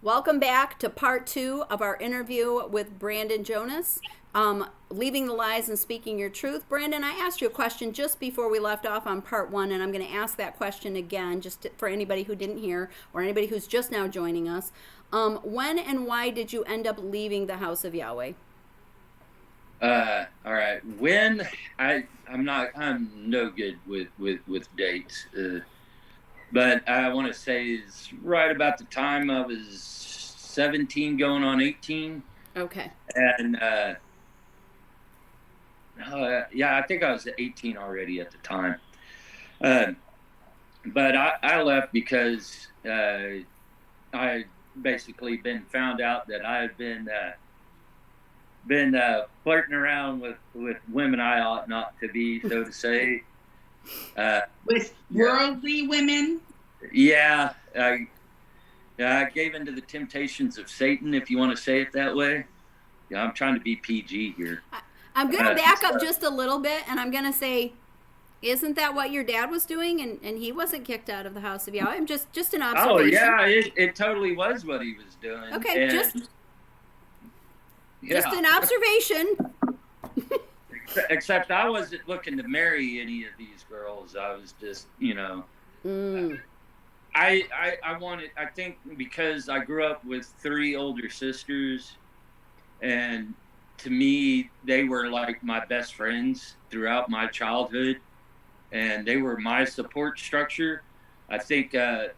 Welcome back to part 2 of our interview with Brandon Jonas. Leaving the lies and speaking your truth. Brandon, I asked you a question just before we left off on part 1, and I'm going to ask that question again for anybody who didn't hear or anybody who's just now joining us. When and why did you end up leaving the House of Yahweh? All right. I'm no good with dates. But I want to say is right about the time I was 17 going on 18. Okay. And yeah, I think I was 18 already at the time. But I left because I basically been found out that I had been flirting around with women I ought not to be, so to say. With worldly women? Yeah, I gave into the temptations of Satan, if you want to say it that way. Yeah, I'm trying to be PG here. I'm going to back up just a little bit, and I'm going to say, isn't that what your dad was doing? And he wasn't kicked out of the House of Yahweh. I'm just an observation. Oh, yeah, it totally was what he was doing. Okay, and, just an observation. Except I wasn't looking to marry any of these girls. I was just, I think because I grew up with 3 older sisters, and to me, they were like my best friends throughout my childhood, and they were my support structure. I think I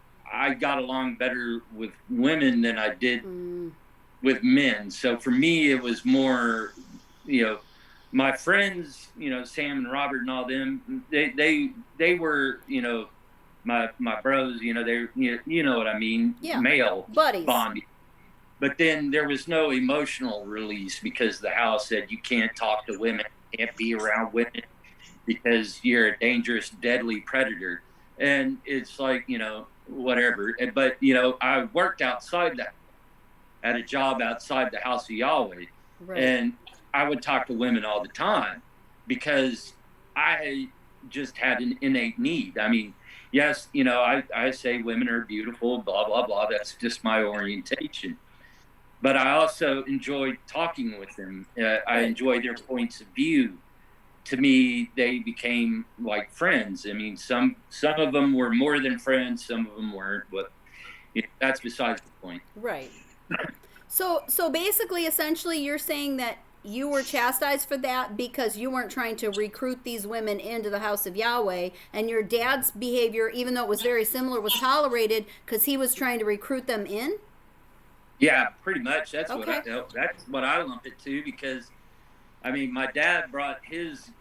got along better with women than I did with men. So for me, it was more, my friends, Sam and Robert and all them, they were, my bros, they're, you know what I mean? Yeah. Male buddies. bonding. But then there was no emotional release because the house said you can't talk to women, can't be around women because you're a dangerous, deadly predator. And it's like, whatever. But, I worked outside that, at a job outside the House of Yahweh. Right. And I would talk to women all the time because I just had an innate need. I mean, yes, I say women are beautiful, blah, blah, blah. That's just my orientation. But I also enjoyed talking with them. I enjoyed their points of view. To me, they became like friends. I mean, some of them were more than friends, some of them weren't, but that's besides the point. Right. So basically, essentially, you're saying that you were chastised for that because you weren't trying to recruit these women into the House of Yahweh, and your dad's behavior, even though it was very similar, was tolerated because he was trying to recruit them in? Yeah, pretty much. That's okay. what I lump it to because, I mean, my dad brought his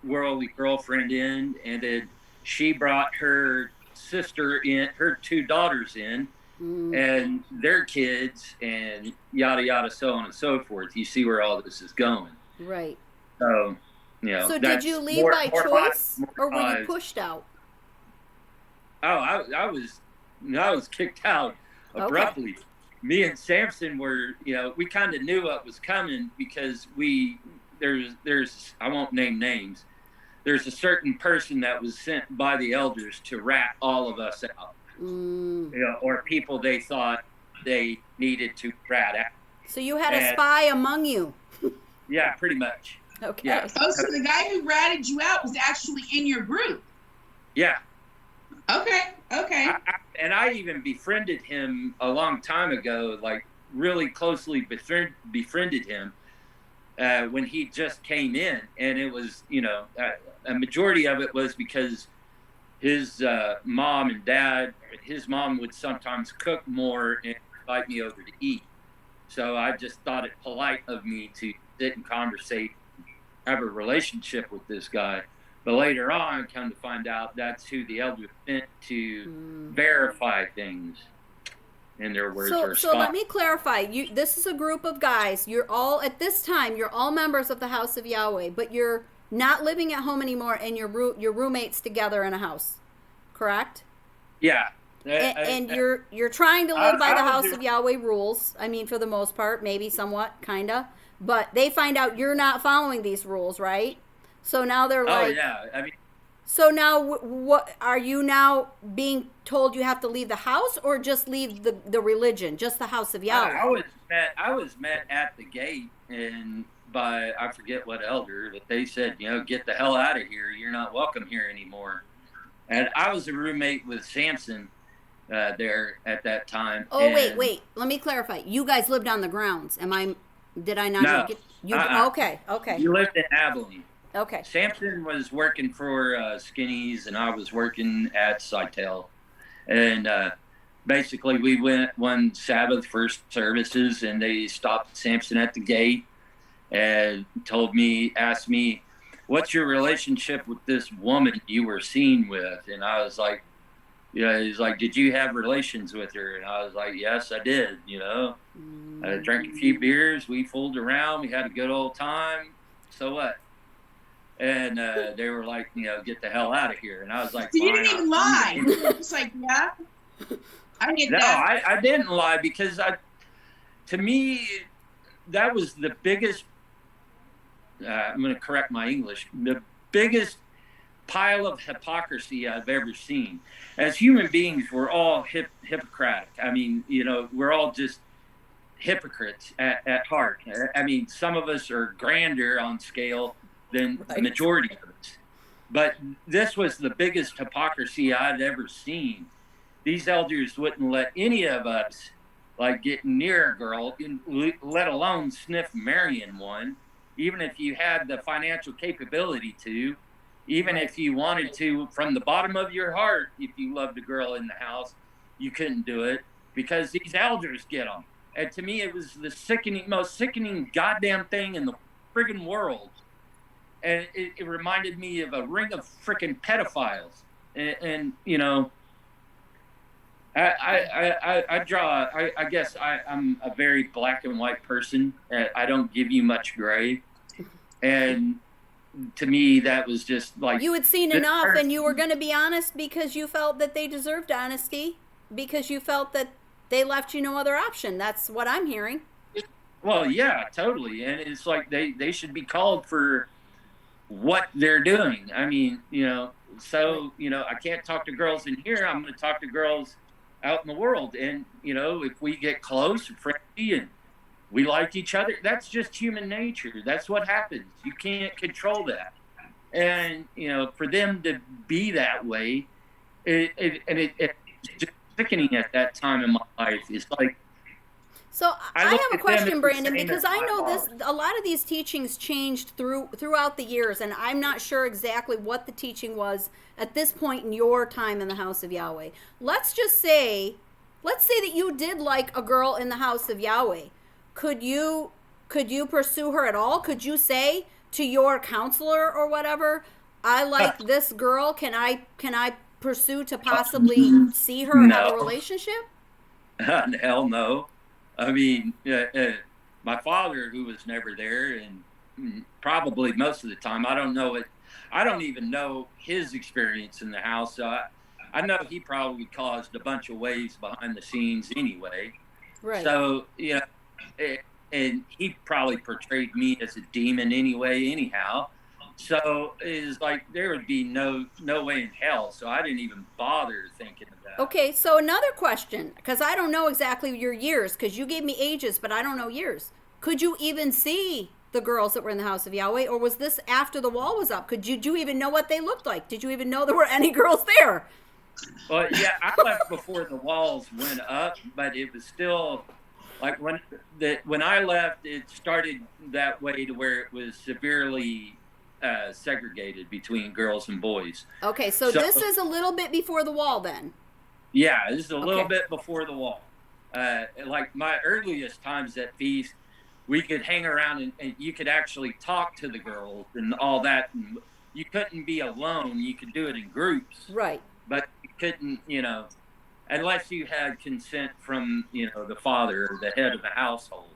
worldly girlfriend in, and then she brought her sister in, her 2 daughters in, and their kids, and yada yada, so on and so forth. You see where all this is going, right? So, So did you leave by choice, or were you pushed out? Oh, I was kicked out abruptly. Okay. Me and Samson were, we kind of knew what was coming because there's I won't name names. There's a certain person that was sent by the elders to rat all of us out. Or people they thought they needed to rat out. So you had a spy among you. Yeah, pretty much. Okay. Yeah. Oh, so the guy who ratted you out was actually in your group. Yeah. Okay. I even befriended him a long time ago, like really closely befriended him when he just came in. And it was, a majority of it was because his mom and dad, his mom would sometimes cook more and invite me over to eat. So I just thought it polite of me to sit and conversate, have a relationship with this guy. But later on, come to find out that's who the elders sent to verify things. In their words, so let me clarify. This is a group of guys. You're all at this time. You're all members of the House of Yahweh, but you're not living at home anymore, and your roommates together in a house, correct? Yeah. And you're trying to live by the House of Yahweh rules. I mean, for the most part, maybe somewhat, kinda. But they find out you're not following these rules, right? So now they're like, oh yeah. I mean, So now, what are you now being told you have to leave the house, or just leave the religion, just the House of I, Yahweh? I was met at the gate and by I forget what elder, but they said, get the hell out of here. You're not welcome here anymore. And I was a roommate with Samson there at that time, Oh, wait, and wait. Let me clarify. You guys lived on the grounds. Am I? Did I not no, get you? uh-uh. Okay, okay, You lived in Abilene. okay. Samson was working for Skinny's, and I was working at Sitel. And basically, we went one Sabbath first services, and they stopped Samson at the gate and asked me, "What's your relationship with this woman you were seen with?" And I was like, "Yeah." He's like, "Did you have relations with her?" And I was like, "Yes, I did. I drank a few beers. We fooled around. We had a good old time. So what?" And they were like, "Get the hell out of here." And I was like, So you "Fine." didn't even lie. You were just like, yeah, I get No, that. I didn't lie because to me, that was the biggest. I'm going to correct my English. The biggest pile of hypocrisy I've ever seen. As human beings, we're all hypocritic. I mean, we're all just hypocrites at heart. I mean, some of us are grander on scale than the majority of us. But this was the biggest hypocrisy I'd ever seen. These elders wouldn't let any of us get near a girl, let alone sniff marrying one, even if you had the financial capability to, even if you wanted to from the bottom of your heart. If you loved a girl in the house, you couldn't do it because these elders get them. And to me, it was the most sickening goddamn thing in the friggin' world. And it reminded me of a ring of frickin' pedophiles. And I guess I'm a very black and white person. I don't give you much gray. And to me, that was just like. You had seen enough, and you were going to be honest because you felt that they deserved honesty, because you felt that they left you no other option. That's what I'm hearing. Well, yeah, totally. And it's like they should be called for what they're doing. I mean, I can't talk to girls in here. I'm going to talk to girls out in the world. And, if we get close and friendly and we like each other, that's just human nature. That's what happens. You can't control that. And, for them to be that way, it's just sickening at that time in my life. It's like, so I have a question, Brandon, because because I know a lot of these teachings changed throughout the years, and I'm not sure exactly what the teaching was at this point in your time in the House of Yahweh. Let's say that you did like a girl in the House of Yahweh. Could you pursue her at all? Could you say to your counselor or whatever, "I like this girl. Can I pursue to possibly see her, have a relationship"? Hell no. I mean, my father, who was never there, and probably most of the time, I don't know it. I don't even know his experience in the house. So I know he probably caused a bunch of waves behind the scenes anyway. Right. So and he probably portrayed me as a demon anyway, anyhow. So it's like there would be no way in hell. So I didn't even bother thinking of that. Okay, so another question, because I don't know exactly your years, because you gave me ages, but I don't know years. Could you even see the girls that were in the House of Yahweh, or was this after the wall was up? Do you even know what they looked like? Did you even know there were any girls there? Well, yeah, I left before the walls went up, but it was still like when I left, it started that way to where it was severely segregated between girls and boys. Okay, so this is a little bit before the wall then. Yeah, this is a little bit before the wall. Like my earliest times at Feast, we could hang around and you could actually talk to the girls and all that. And you couldn't be alone. You could do it in groups. Right. But you couldn't, unless you had consent from, the father or the head of the household.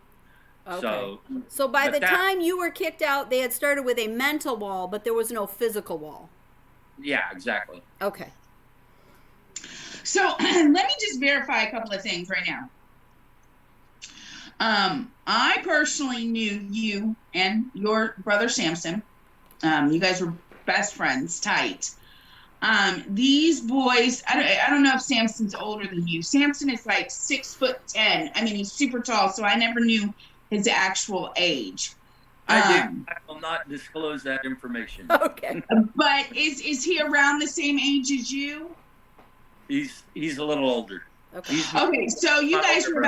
Okay. So by the time you were kicked out, they had started with a mental wall, but there was no physical wall. Yeah, exactly. Okay. So let me just verify a couple of things right now. I personally knew you and your brother Samson. You guys were best friends, tight. These boys, I don't know if Samson's older than you. Samson is like 6'10". I mean, he's super tall, so I never knew his actual age. I do. I will not disclose that information. Okay. But is he around the same age as you? He's a little older. Okay. Okay, so you guys were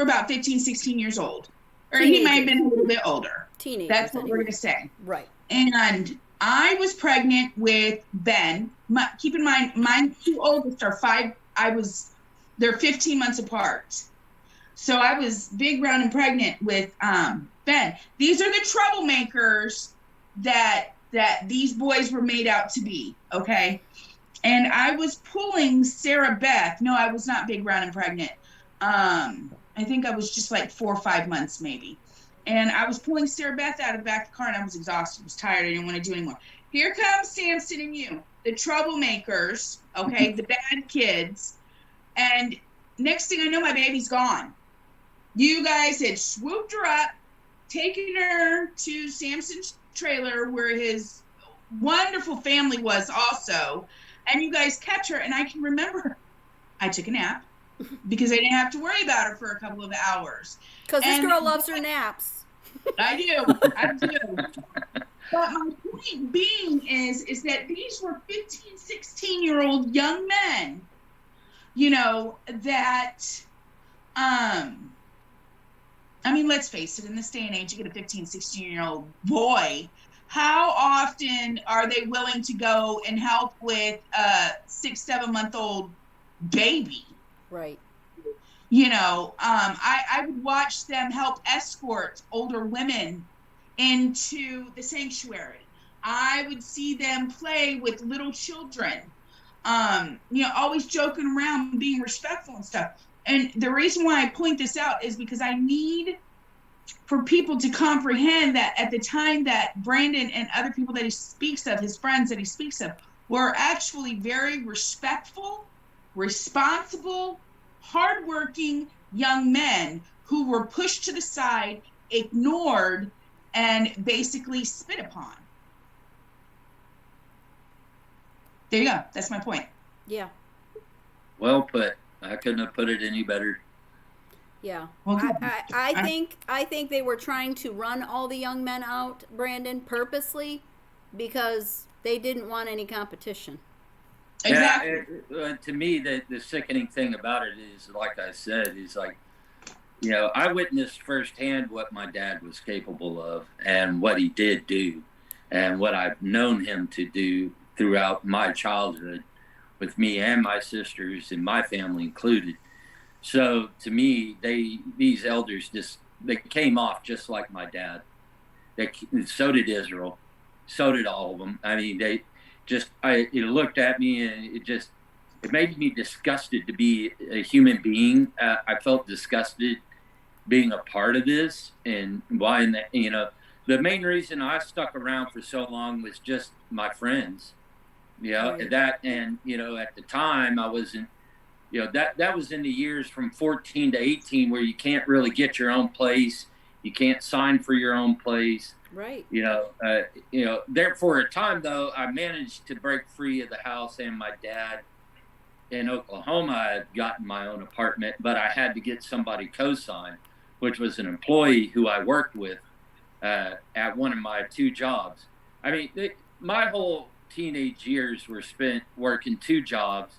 about 15, 16 years old. Or he might have been a little bit older. Teenagers. That's what we're going to say. Right. And I was pregnant with Ben. Keep in mind, my two oldest are they're 15 months apart. So I was big, round, and pregnant with Ben. These are the troublemakers that these boys were made out to be, okay? And I was pulling Sarah Beth. No, I was not big, round, and pregnant. I think I was just like 4 or 5 months maybe. And I was pulling Sarah Beth out of the back of the car, and I was exhausted. I was tired. I didn't want to do anymore. Here comes Samson and you, the troublemakers, okay, the bad kids. And next thing I know, my baby's gone. You guys had swooped her up, taken her to Samson's trailer where his wonderful family was also. And you guys kept her. And I can remember I took a nap because I didn't have to worry about her for a couple of hours. Because this girl loves her naps. I do. But my point being is that these were 15, 16-year-old young men, you know, that, I mean, let's face it, in this day and age, you get a 15, 16-year-old boy. How often are they willing to go and help with a 6, 7-month-old baby? Right. You know, I would watch them help escort older women into the sanctuary. I would see them play with little children, you know, always joking around, being respectful and stuff. And the reason why I point this out is because I need for people to comprehend that at the time that Brandon and other people that he speaks of, his friends that he speaks of, were actually very respectful, responsible, hardworking young men who were pushed to the side, ignored, and basically spit upon. There you go. That's my point. Yeah. Well put. I couldn't have put it any better. Yeah. Well, I think they were trying to run all the young men out, Brandon, purposely because they didn't want any competition. Exactly. Yeah, to me, the sickening thing about it is, like I said, is like, you know, I witnessed firsthand what my dad was capable of and what he did do and what I've known him to do throughout my childhood with me and my sisters and my family included. So to me, these elders they came off just like my dad. So did Israel. So did all of them. I mean, it looked at me and it made me disgusted to be a human being. I felt disgusted being a part of this, and why, you know, the main reason I stuck around for so long was just my friends. You know, Right. and you know, at the time I wasn't, you know, that was in the years from 14 to 18 where you can't really get your own place. You can't sign for your own place. Right. You know, there for a time though, I managed to break free of the house and my dad. In Oklahoma, I had gotten my own apartment, but I had to get somebody co-signed, which was an employee who I worked with at one of my 2 jobs. I mean, my whole teenage years were spent working 2 jobs,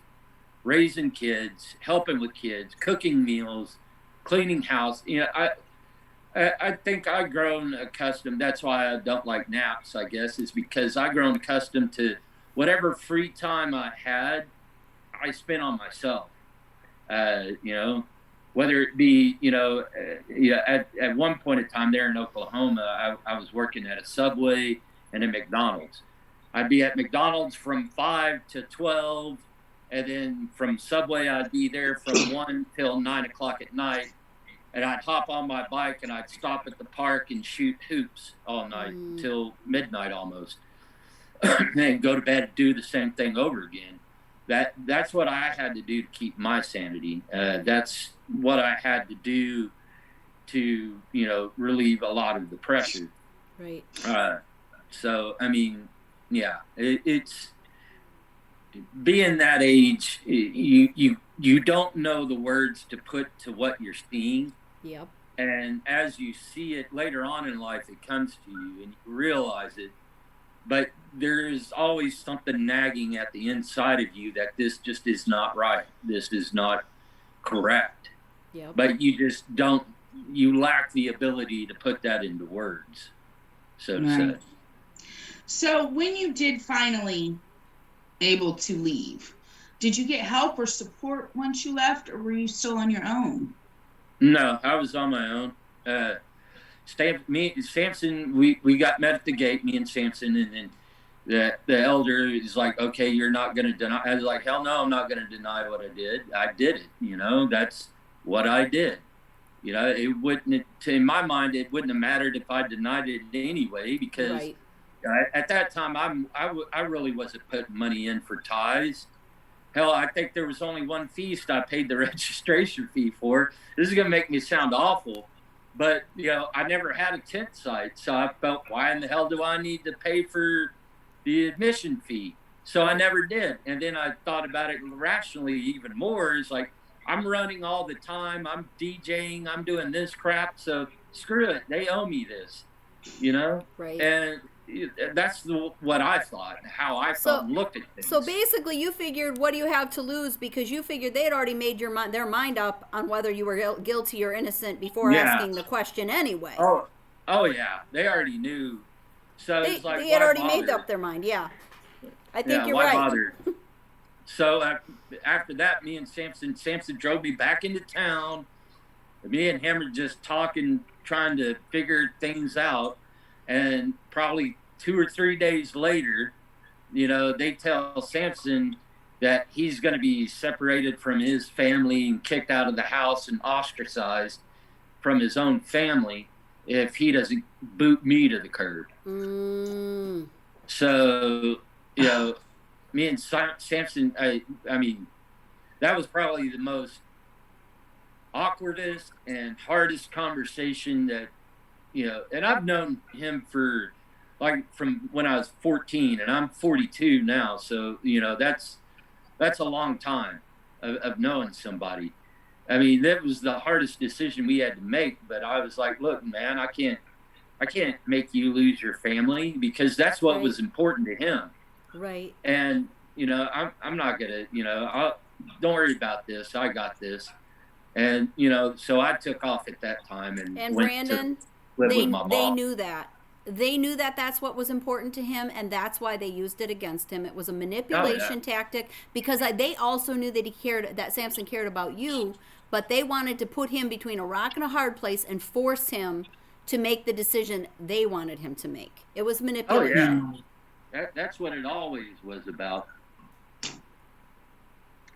raising kids, helping with kids, cooking meals, cleaning house. You know, I think I've grown accustomed. That's why I don't like naps, I guess, is because I've grown accustomed to whatever free time I had, I spent on myself. You know, whether it be, you know, at one point in time there in Oklahoma, I was working at a Subway and a McDonald's. I'd be at McDonald's from 5 to 12, and then from Subway, I'd be there from 1 till 9 o'clock at night. And I'd hop on my bike and I'd stop at the park and shoot hoops all night till midnight almost. And go to bed and do the same thing over again. That's what I had to do to keep my sanity. That's what I had to do to, you know, relieve a lot of the pressure. Right. So, I mean, yeah, it's being that age, you don't know the words to put to what you're seeing. Yep. And as you see it later on in life, it comes to you and you realize it. But there's always something nagging at the inside of you that this just is not right. This is not correct. Yep. But you just don't, you lack the ability to put that into words, so to say. So when you did finally able to leave, did you get help or support once you left, or were you still on your own? No, I was on my own. Samson, we got met at the gate, me and Samson, and then the elder is like, okay, you're not going to deny. I was like, hell no, I'm not going to deny what I did. I did it. That's what I did. It wouldn't, in my mind, it wouldn't have mattered if I denied it anyway, because Right. At that time, I really wasn't putting money in for tithes. Hell, I think there was only one feast I paid the registration fee for. This is going to make me sound awful, but, I never had a tent site. So I felt, why in the hell do I need to pay for the admission fee? So I never did. And then I thought about it rationally even more. It's like, I'm running all the time. I'm DJing. I'm doing this crap. So screw it. They owe me this, Right. And that's what I thought, how I thought and looked at things. So basically, you figured, what do you have to lose? Because you figured they had already made their mind up on whether you were guilty or innocent before asking the question anyway. Oh yeah, they already knew. So it's like, they had already made up their mind. Yeah, I think you're right. Bother? So after that, me and Samson drove me back into town. Me and him were just talking, trying to figure things out. And probably 2 or 3 days later, they tell Samson that he's going to be separated from his family and kicked out of the house and ostracized from his own family if he doesn't boot me to the curb. Mm. So, me and Samson, I mean, that was probably the most awkwardest and hardest conversation that, and I've known him for from when I was 14, and I'm 42 now. So, that's a long time of knowing somebody. I mean, that was the hardest decision we had to make, but I was like, look, man, I can't make you lose your family, because that's what was important to him. Right. And, I'm not going to, don't worry about this. I got this. And, so I took off at that time and went Brandon, to live with my mom. They knew that. They knew that that's what was important to him, and that's why they used it against him. It was a manipulation tactic, because they also knew that Samson cared about you, but they wanted to put him between a rock and a hard place and force him to make the decision they wanted him to make. It was manipulation. Oh, yeah. That's what it always was about.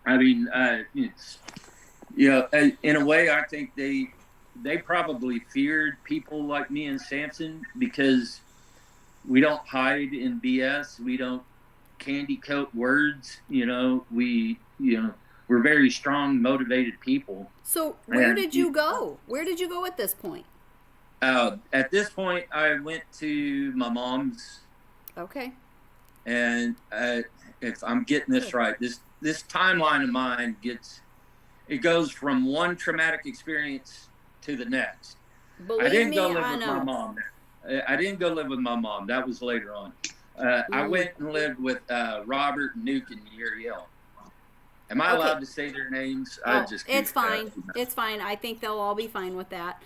I mean, it's, in a way, I think they probably feared people like me and Samson, because we don't hide in BS. We don't candy coat words. We're very strong, motivated people. So where did you go? Where did you go at this point? At this point, I went to my mom's. Okay. And if I'm getting this right, this timeline of mine it goes from one traumatic experience to the next. I didn't go live with my mom. I didn't go live with my mom. That was later on. I went and lived with Robert, Nuke, and Uriel. Am I allowed to say their names? It's fine. It's fine. I think they'll all be fine with that.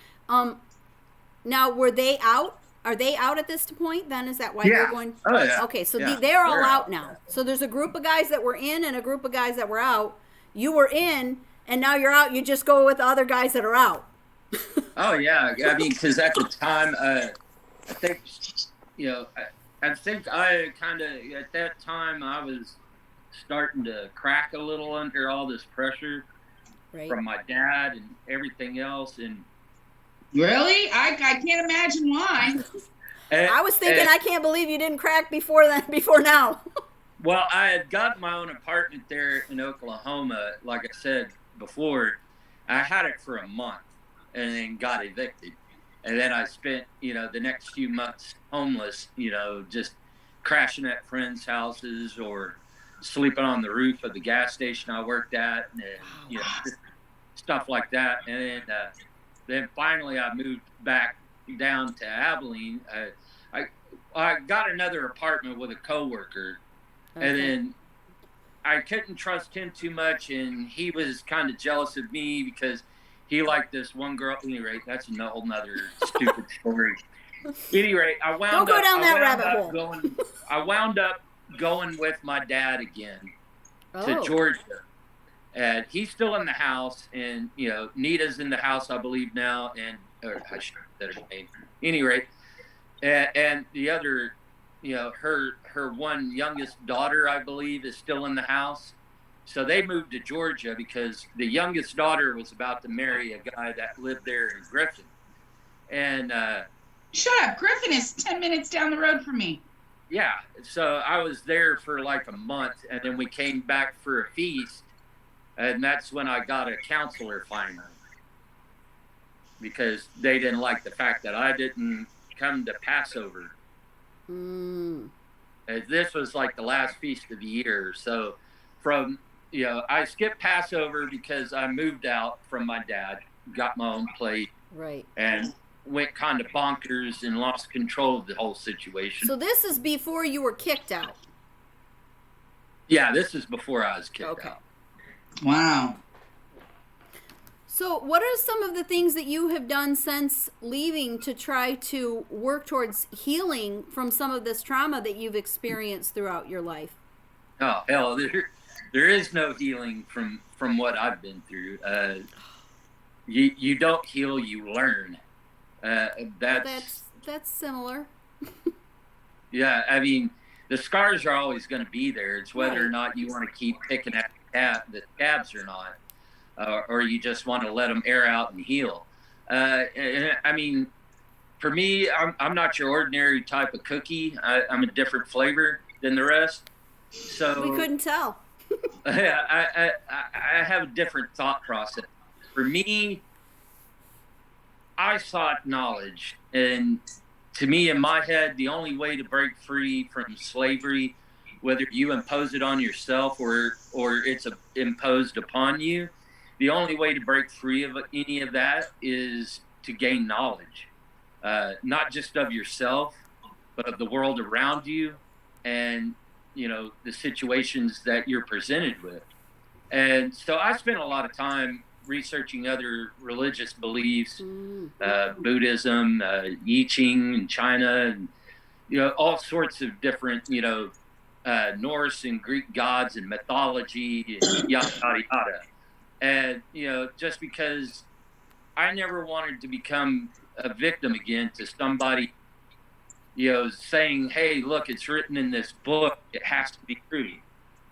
Now, were they out? Are they out at this point then? Is that why you're going? Oh, yeah. Okay, so they're all out now. So there's a group of guys that were in and a group of guys that were out. You were in, and now you're out. You just go with the other guys that are out. Oh, yeah. I mean, because at the time, I think, I kind of, at that time, I was starting to crack a little under all this pressure from my dad and everything else. And really? I can't imagine why. I was thinking, I can't believe you didn't crack before now. Well, I had got my own apartment there in Oklahoma. Like I said before, I had it for a month and then got evicted. And then I spent, the next few months homeless, just crashing at friends' houses or sleeping on the roof of the gas station I worked at, and you know, stuff like that. And then finally, I moved back down to Abilene. I got another apartment with a coworker, and then I couldn't trust him too much, and he was kind of jealous of me because he liked this one girl. At any rate, that's a whole nother stupid story. At any rate, I wound Don't go up, down that I wound rabbit up hole. going. I wound up going with my dad again to Oh. Georgia, and he's still in the house, and you know, Nita's in the house, I believe now, and or I should have said her name. At any rate, and the other, you know, her one youngest daughter, I believe, is still in the house. So they moved to Georgia because the youngest daughter was about to marry a guy that lived there in Griffin. And shut up, Griffin is 10 minutes down the road from me. yeah, so I was there for like a month, and then we came back for a feast, and that's when I got a counselor finally, because they didn't like the fact that I didn't come to Passover. This was like the last feast of the year. So from, you know, I skipped Passover because I moved out from my dad, got my own place, Right. and went kind of bonkers and lost control of the whole situation. So this is before you were kicked out. Yeah, this is before I was kicked out. Wow. So what are some of the things that you have done since leaving to try to work towards healing from some of this trauma that you've experienced throughout your life? Oh, hell, there is no healing from what I've been through. You don't heal, you learn. That's similar. Yeah, I mean, the scars are always going to be there. It's whether Right. or not you want to keep picking at the scabs or not, or you just want to let them air out and heal. And, I mean, for me, I'm not your ordinary type of cookie. I'm a different flavor than the rest. So We couldn't tell. I have a different thought process. For me, I sought knowledge, and to me, in my head, the only way to break free from slavery, whether you impose it on yourself or it's imposed upon you, the only way to break free of any of that is to gain knowledge, not just of yourself, but of the world around you, and you know, the situations that you're presented with. And so I spent a lot of time researching other religious beliefs, Buddhism, I Ching in China, and you know, all sorts of different, you know, Norse and Greek gods and mythology and yada yada yada. And you know, just because I never wanted to become a victim again to somebody, you know, saying, "Hey, look, it's written in this book; it has to be true."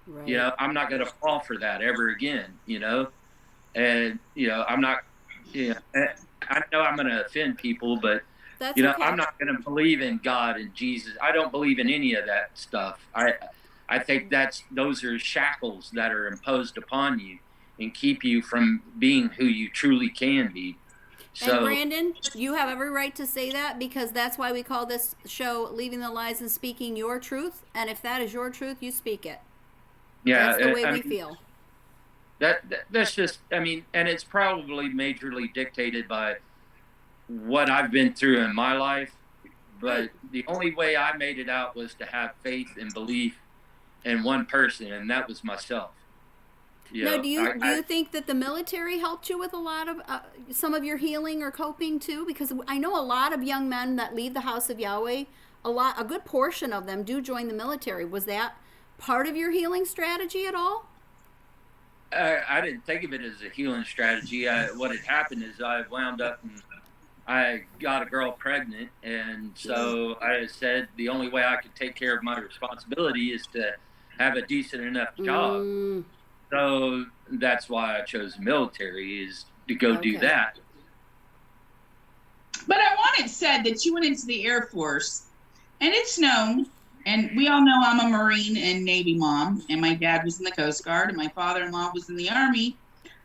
Right. You know, I'm not going to fall for that ever again. You know. And you know, I'm not. You know, I know I'm going to offend people, but That's you know, okay. I'm not going to believe in God and Jesus. I don't believe in any of that stuff. I think those are shackles that are imposed upon you and keep you from being who you truly can be. So, and Brandon, you have every right to say that, because that's why we call this show "Leaving the Lies and Speaking Your Truth." And if that is your truth, you speak it. yeah, That's the way I we mean, feel. That's just, I mean, and it's probably majorly dictated by what I've been through in my life. But the only way I made it out was to have faith and belief in one person, and that was myself. You Now, know, do you think that the military helped you with a lot of some of your healing or coping too? Because I know a lot of young men that leave the House of Yahweh, a good portion of them do join the military. Was that part of your healing strategy at all? I didn't think of it as a healing strategy. What had happened is I wound up and I got a girl pregnant, and so I said the only way I could take care of my responsibility is to have a decent enough job. So that's why I chose the military, is to go do that. But I want it said that you went into the Air Force, and it's known, and we all know I'm a Marine and Navy mom, and my dad was in the Coast Guard, and my father-in-law was in the Army.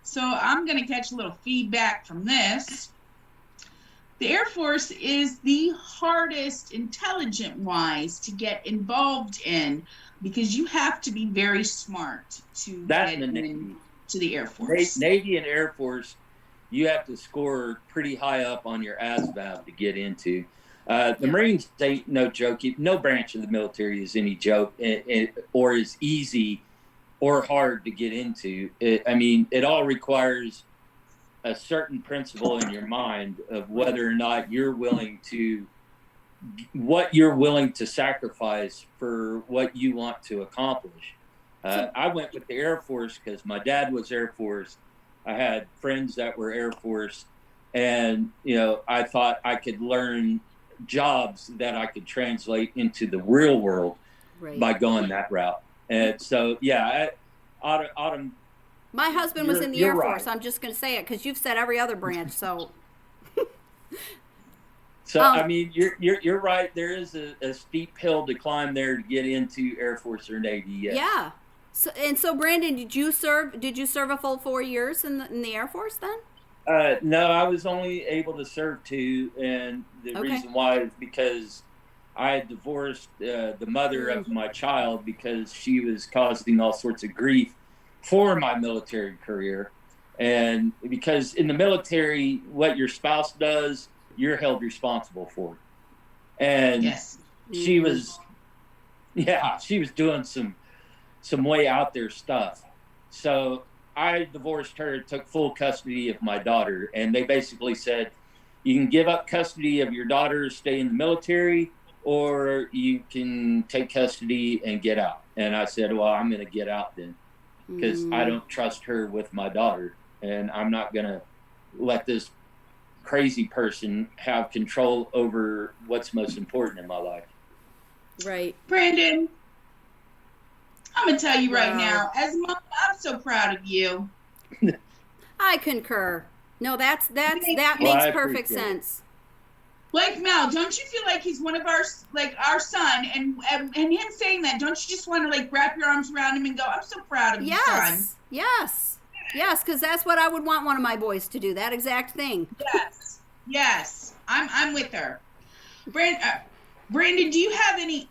So I'm going to catch a little feedback from this. the Air Force is the hardest, intelligent-wise, to get involved in because you have to be very smart to That get and the in Navy. to the Air Force. Navy and Air Force, you have to score pretty high up on your ASVAB to get into. The Marines ain't no joke. No branch of the military is any joke or is easy or hard to get into. It all requires a certain principle in your mind of whether or not what you're willing to sacrifice for what you want to accomplish. I went with the Air Force because my dad was Air Force. I had friends that were Air Force, and I thought I could learn jobs that I could translate into the real world by going that route. And so, Autumn. My husband was in the Air Force. Right. I'm just going to say it because you've said every other branch. So, you're right. There is a steep hill to climb there to get into Air Force or Navy. Yes. Yeah. So Brandon, did you serve a full 4 years in the Air Force then? No, I was only able to serve 2, and the reason why is because I had divorced the mother of my child because she was causing all sorts of grief for my military career. And because in the military, what your spouse does, you're held responsible for. And she was doing some way out there stuff. So I divorced her, took full custody of my daughter, and they basically said, you can give up custody of your daughter, stay in the military, or you can take custody and get out. And I said, well, I'm going to get out then, because I don't trust her with my daughter, and I'm not going to let this crazy person have control over what's most important in my life. Right. Brandon, I'm going to tell you right now, as mom, I'm so proud of you. I concur. No, that makes perfect sense. Like Mel, don't you feel like he's one of our son, and him saying that, don't you just want to wrap your arms around him and go, I'm so proud of you, son. Yes, because that's what I would want one of my boys to do, that exact thing. Yes, I'm with her. Brandon, do you have any?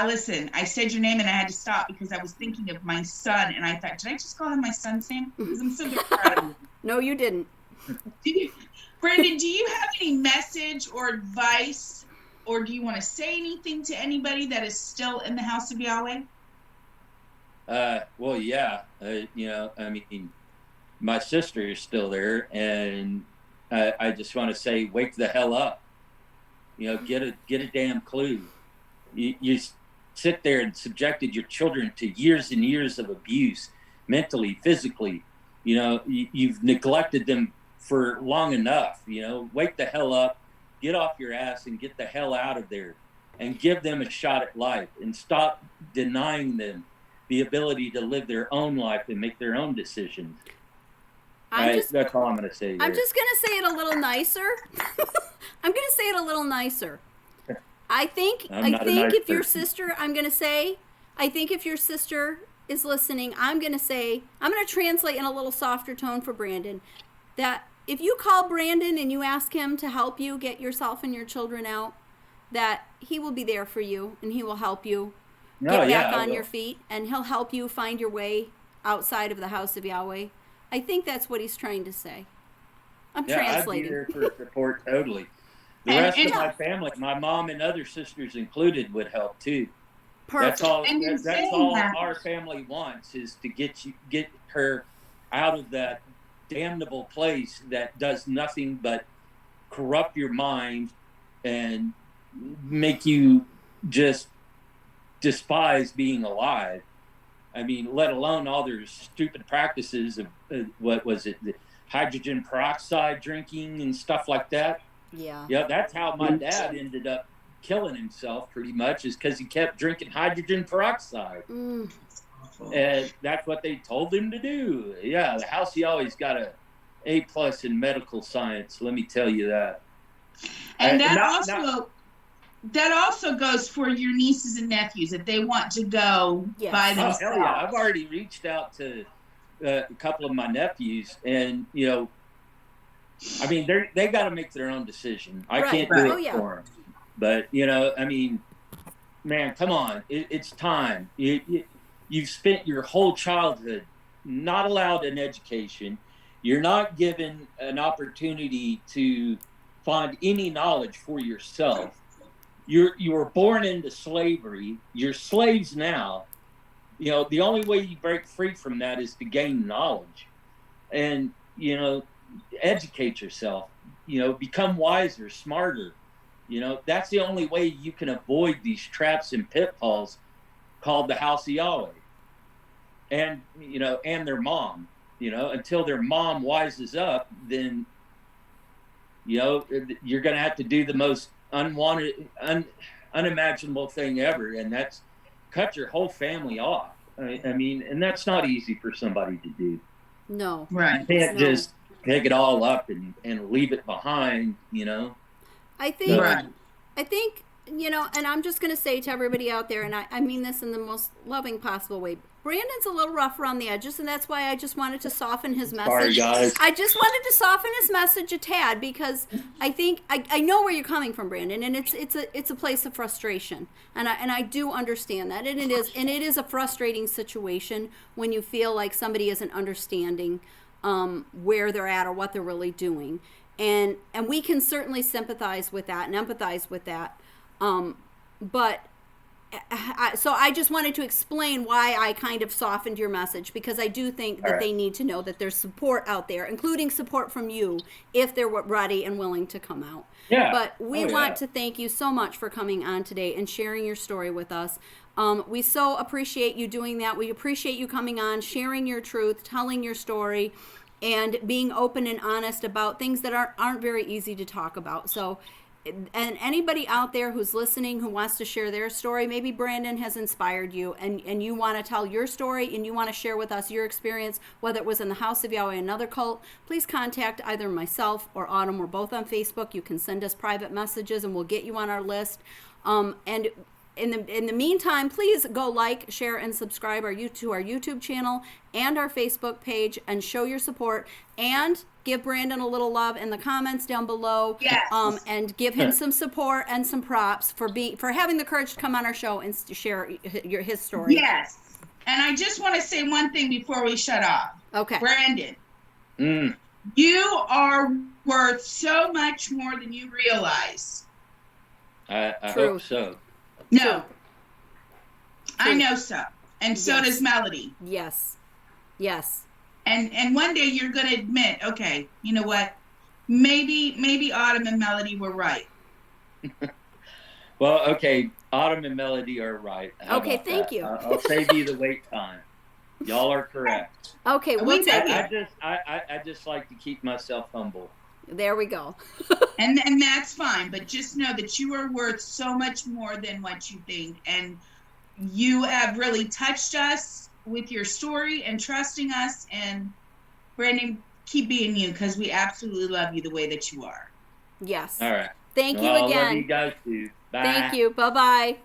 Listen, I said your name and I had to stop because I was thinking of my son, and I thought, did I just call him my son's name? Because I'm so proud of you. No, you didn't. Brandon, do you have any message or advice, or do you want to say anything to anybody that is still in the House of Yahweh? Well, yeah. My sister is still there, and I just want to say, wake the hell up. Get a damn clue. You sit there and subjected your children to years and years of abuse, mentally, physically. You've neglected them for long enough. Wake the hell up, get off your ass and get the hell out of there, and give them a shot at life, and stop denying them the ability to live their own life and make their own decisions. That's all I'm going to say there. I'm just going to say it a little nicer. I think if your sister, I'm going to is listening, I'm going to translate in a little softer tone for Brandon, that if you call Brandon and you ask him to help you get yourself and your children out, that he will be there for you, and he will help you get back on your feet, and he'll help you find your way outside of the House of Yahweh. I think that's what he's trying to say. I'm translating. I'd be there for support, totally. The rest of my family, my mom and other sisters included, would help too. Perfect. That's all our family wants, is to get her out of that damnable place that does nothing but corrupt your mind and make you just despise being alive. Let alone all their stupid practices of what was it, the hydrogen peroxide drinking and stuff like that. Yeah, that's how my dad ended up killing himself, pretty much, is because he kept drinking hydrogen peroxide. And that's what they told him to do. The House of Yahweh's got A+ in medical science, let me tell you that. And that also goes for your nieces and nephews, if they want to go by themselves. Hell yeah. I've already reached out to a couple of my nephews, and I mean, they got to make their own decision. I Right. can't do Oh, it yeah. for them. But, you know, I mean, man, come on. It's time. You've spent your whole childhood not allowed an education. You're not given an opportunity to find any knowledge for yourself. You were born into slavery. You're slaves now. You know, the only way you break free from that is to gain knowledge. And, you know, educate yourself, you know, become wiser, smarter. You know, that's the only way you can avoid these traps and pitfalls called the House of Yahweh. And, you know, and their mom, you know, until their mom wises up, then, you know, you're going to have to do the most unwanted, unimaginable thing ever. And that's cut your whole family off. I mean, and that's not easy for somebody to do. No. Right. You can't No. just pick it all up and leave it behind, you know. I think, Right. I think, you know, and I'm just going to say to everybody out there, and I mean this in the most loving possible way, Brandon's a little rough around the edges, and that's why I just wanted to soften his message. Sorry, guys. I just wanted to soften his message a tad, because I think I know where you're coming from, Brandon, and it's a place of frustration, and I do understand that, and it is a frustrating situation when you feel like somebody isn't understanding where they're at or what they're really doing, and we can certainly sympathize with that and empathize with that, but. So I just wanted to explain why I kind of softened your message, because I do think that they need to know that there's support out there, including support from you if they're ready and willing to come out. Yeah. But we want to thank you so much for coming on today and sharing your story with us. We so appreciate you doing that. We appreciate you coming on, sharing your truth, telling your story, and being open and honest about things that aren't very easy to talk about. So, and anybody out there who's listening who wants to share their story, maybe Brandon has inspired you, and you want to tell your story and you want to share with us your experience, whether it was in the House of Yahweh, another cult, please contact either myself or Autumn. We're both on Facebook. You can send us private messages and we'll get you on our list. And in the meantime, please go like, share, and subscribe to our YouTube channel and our Facebook page, and show your support, and give Brandon a little love in the comments down below. Yes. And give him some support and some props for having the courage to come on our show and to share his story. Yes. And I just want to say one thing before we shut off. Okay. Brandon, you are worth so much more than you realize. I True. hope so. No. I know so. And so does Melody. Yes. Yes. And one day you're going to admit, okay, you know what? Maybe Autumn and Melody were right. Well, okay, Autumn and Melody are right. How Okay, about thank that? you. I'll save you the wait time. Y'all are correct. Okay. We take it. I just like to keep myself humble. There we go. And that's fine, but just know that you are worth so much more than what you think, and you have really touched us with your story and trusting us. And Brandon, keep being you, because we absolutely love you the way that you are. Yes. All right. Thank you Well, again. I love you guys too. Bye. Thank you. Bye-bye.